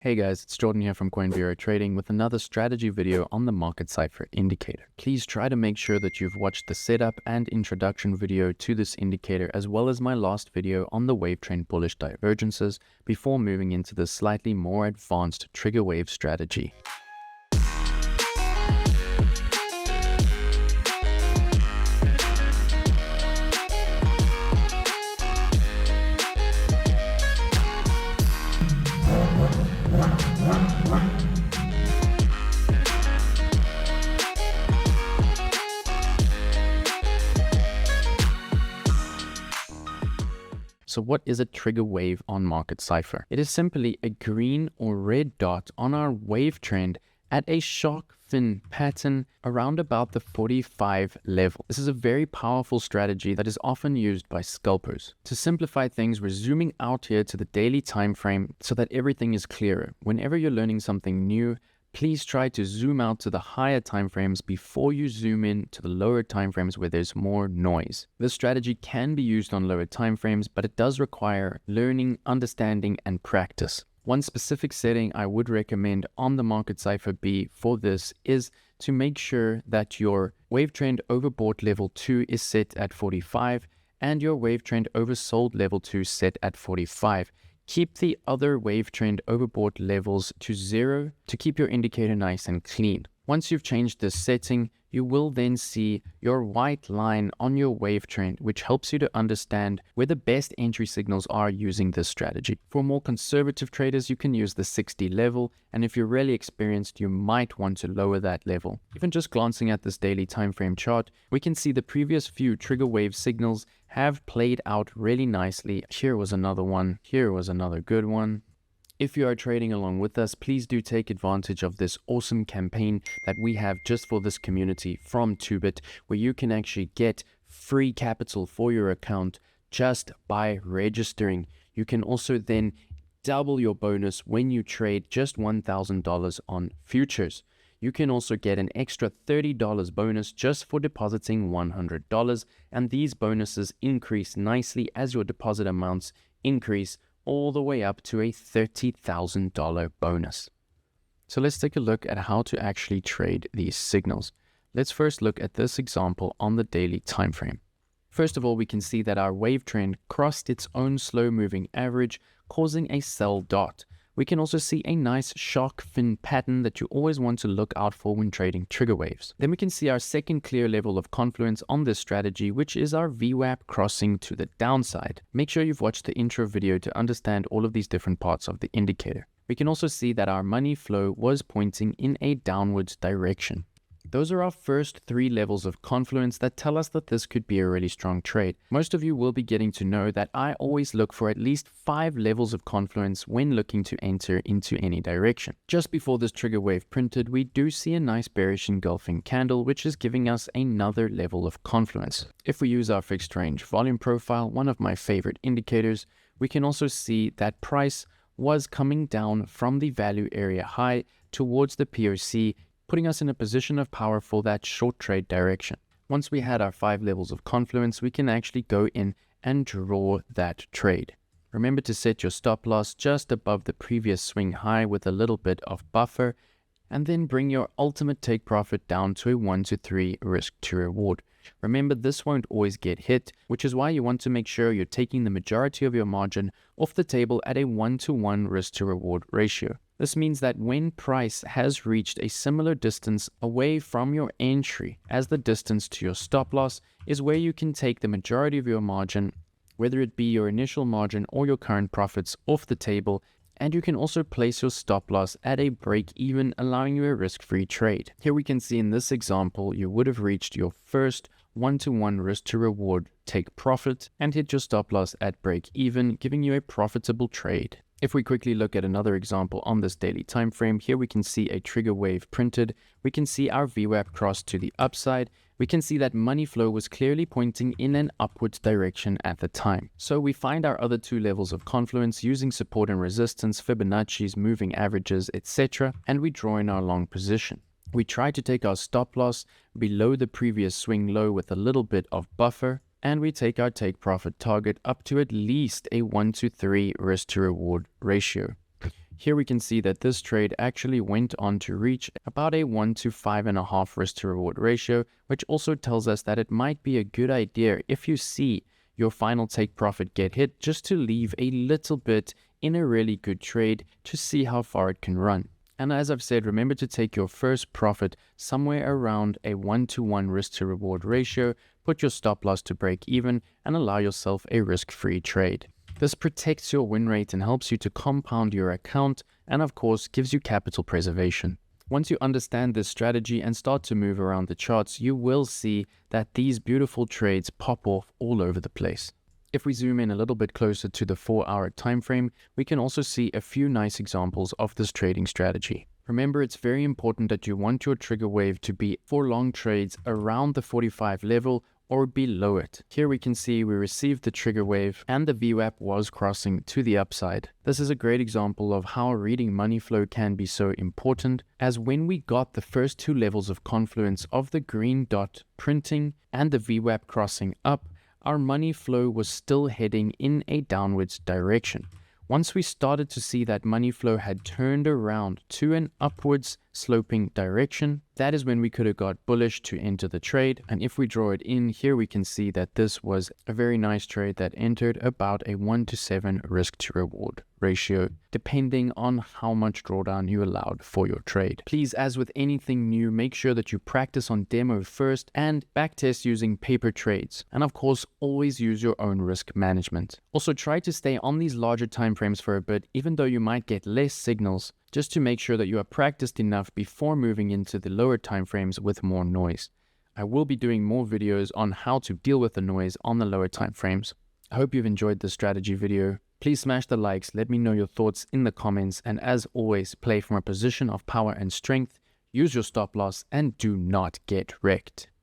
Hey guys, it's Jordan here from Bureau Trading with another strategy video on the market Cipher indicator. Please try to make sure that you've watched the setup and introduction video to this indicator as well as my last video on the wavetrend bullish divergences before moving into the slightly more advanced trigger wave strategy. So what is a trigger wave on market Cipher? It is simply a green or red dot on our wave trend at a shark fin pattern around about the 45 level. This is a very powerful strategy that is often used by scalpers. To simplify things, we're zooming out here to the daily time frame so that everything is clearer. Whenever you're learning something new, please try to zoom out to the higher timeframes before you zoom in to the lower timeframes where there's more noise. This strategy can be used on lower timeframes, but it does require learning, understanding, and practice. One specific setting I would recommend on the market Cipher B for this is to make sure that your wave trend overbought level 2 is set at 45 and your wave trend oversold level 2 set at 45. Keep the other wave trend overbought levels to 0 to keep your indicator nice and clean. Once you've changed this setting, you will then see your white line on your wave trend, which helps you to understand where the best entry signals are using this strategy. For more conservative traders, you can use the 60 level, and if you're really experienced, you might want to lower that level. Even just glancing at this daily time frame chart, we can see the previous few trigger wave signals have played out really nicely. Here was another one. Here was another good one. If you are trading along with us, please do take advantage of this awesome campaign that we have just for this community from TOOBIT, where you can actually get free capital for your account just by registering. You can also then double your bonus when you trade just $1,000 on futures. You can also get an extra $30 bonus just for depositing $100, and these bonuses increase nicely as your deposit amounts increase all the way up to a $30,000 bonus. So let's take a look at how to actually trade these signals. Let's first look at this example on the daily time frame. First of all, we can see that our wave trend crossed its own slow moving average, causing a sell dot. We can also see a nice shark fin pattern that you always want to look out for when trading trigger waves. Then we can see our second clear level of confluence on this strategy, which is our VWAP crossing to the downside. Make sure you've watched the intro video to understand all of these different parts of the indicator. We can also see that our money flow was pointing in a downwards direction. Those are our first 3 levels of confluence that tell us that this could be a really strong trade. Most of you will be getting to know that I always look for at least 5 levels of confluence when looking to enter into any direction. Just before this trigger wave printed, we do see a nice bearish engulfing candle, which is giving us another level of confluence. If we use our fixed range volume profile, one of my favorite indicators, we can also see that price was coming down from the value area high towards the POC, putting us in a position of power for that short trade direction. Once we had our 5 levels of confluence, we can actually go in and draw that trade. Remember to set your stop loss just above the previous swing high with a little bit of buffer, and then bring your ultimate take profit down to a 1-to-3 risk to reward. Remember, this won't always get hit, which is why you want to make sure you're taking the majority of your margin off the table at a 1-to-1 risk to reward ratio. This means that when price has reached a similar distance away from your entry as the distance to your stop loss is where you can take the majority of your margin, whether it be your initial margin or your current profits, off the table, and you can also place your stop loss at a break even, allowing you a risk-free trade. Here we can see in this example, you would have reached your first 1-to-1 risk to reward take profit and hit your stop loss at break even, giving you a profitable trade. If we quickly look at another example on this daily time frame, here we can see a trigger wave printed. We can see our VWAP cross to the upside. We can see that money flow was clearly pointing in an upwards direction at the time. So we find our other 2 levels of confluence using support and resistance, Fibonacci's, moving averages, etc., and we draw in our long position. We try to take our stop loss below the previous swing low with a little bit of buffer, and we take our take profit target up to at least a 1-to-3 risk to reward ratio. Here we can see that this trade actually went on to reach about a 1 to 5.5 risk to reward ratio, which also tells us that it might be a good idea if you see your final take profit get hit, just to leave a little bit in a really good trade to see how far it can run. And as I've said, remember to take your first profit somewhere around a 1-to-1 risk to reward ratio, put your stop loss to break even, and allow yourself a risk-free trade. This protects your win rate and helps you to compound your account, and of course gives you capital preservation. Once you understand this strategy and start to move around the charts, you will see that these beautiful trades pop off all over the place. If we zoom in a little bit closer to the 4-hour time frame, we can also see a few nice examples of this trading strategy. Remember, it's very important that you want your trigger wave to be for long trades around the 45 level or below it. Here we can see we received the trigger wave and the VWAP was crossing to the upside. This is a great example of how reading money flow can be so important, as when we got the first two levels of confluence of the green dot printing and the VWAP crossing up, our money flow was still heading in a downwards direction. Once we started to see that money flow had turned around to an upwards sloping direction, that is when we could have got bullish to enter the trade. And if we draw it in here, we can see that this was a very nice trade that entered about a 1-to-7 risk to reward ratio, depending on how much drawdown you allowed for your trade. Please, as with anything new, make sure that you practice on demo first and backtest using paper trades. And of course, always use your own risk management. Also, try to stay on these larger time frames for a bit, even though you might get less signals, just to make sure that you are practiced enough before moving into the lower time frames with more noise. I will be doing more videos on how to deal with the noise on the lower time frames. I hope you've enjoyed this strategy video. Please smash the likes, let me know your thoughts in the comments, and as always, play from a position of power and strength, use your stop loss, and do not get wrecked.